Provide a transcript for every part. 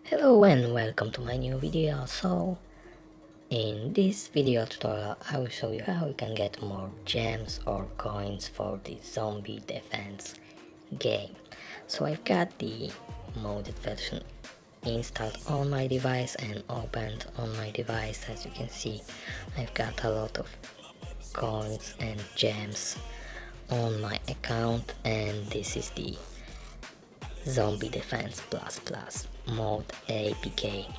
Hello and welcome to my new video. So in this video tutorial I will show you how you can get more gems or coins for the zombie defense game. So I've got the modded version installed on my device and opened on my device. As you can see, I've got a lot of coins and gems on my account, and this is the Zombie Defense Plus mod APK,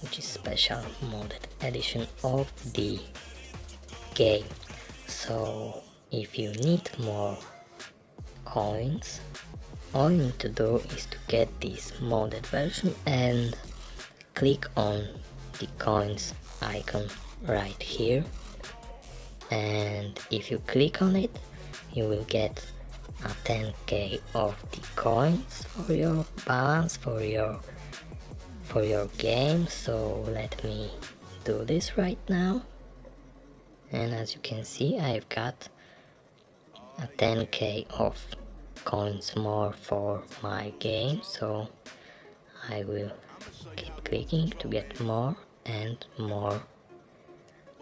which is special modded edition of the game. So if you need more coins, all you need to do is to get this modded version and click on the coins icon right here, and if you click on it you will get a 10k of the coins for your balance for your game. So let me do this right now, and as you can see I've got a 10k of coins more for my game, so I will keep clicking to get more and more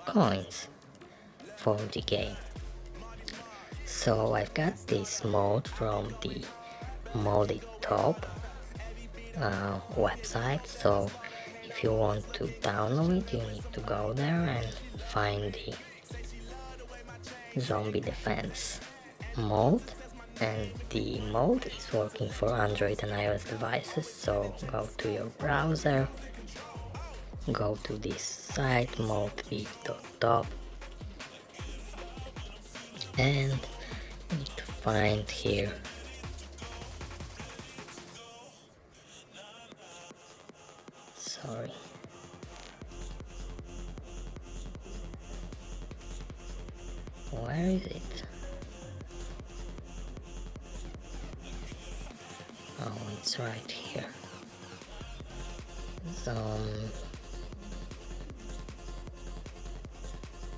coins for the game. So I've got this mode from the molotovs website, so if you want to download it you need to go there and find the zombie defense mode, and the mode is working for Android and iOS devices. So go to your browser, go to this site molotovs, and you need to find here where is it? Oh, it's right here.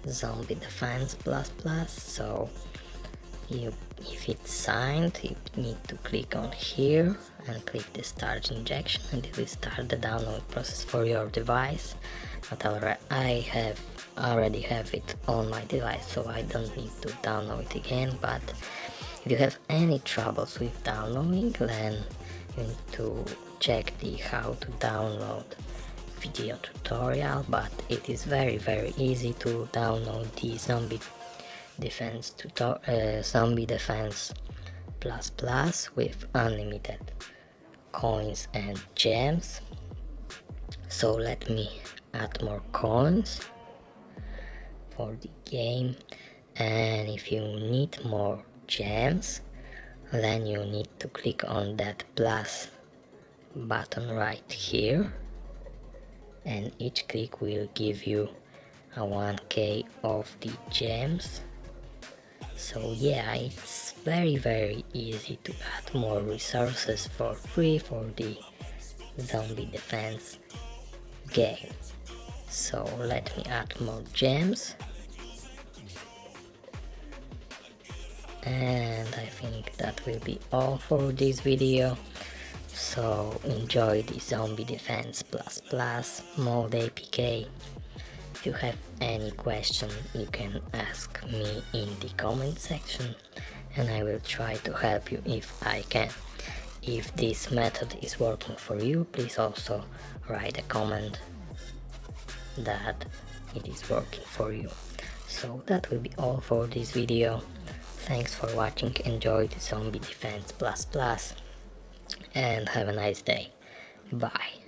Zombie Defense Plus. So if it's signed, you need to click on here and click the start injection, and it will start the download process for your device. But I already have it on my device, so I don't need to download it again. But if you have any troubles with downloading, then you need to check the how to download video tutorial, but it is very easy to download the Zombie Defense Plus with unlimited coins and gems. So let me add more coins for the game, and if you need more gems then you need to click on that plus button right here, and each click will give you a 1k of the gems. So yeah, it's very easy to add more resources for free for the zombie defense game. So let me add more gems, and I think that will be all for this video. So enjoy the Zombie Defense Plus mod APK. If you have any question you can ask me in the comment section, and I will try to help you if I can. If this method is working for you, please also write a comment that it is working for you. So that will be all for this video. Thanks for watching, enjoy the Zombie Defense Plus, and have a nice day. Bye.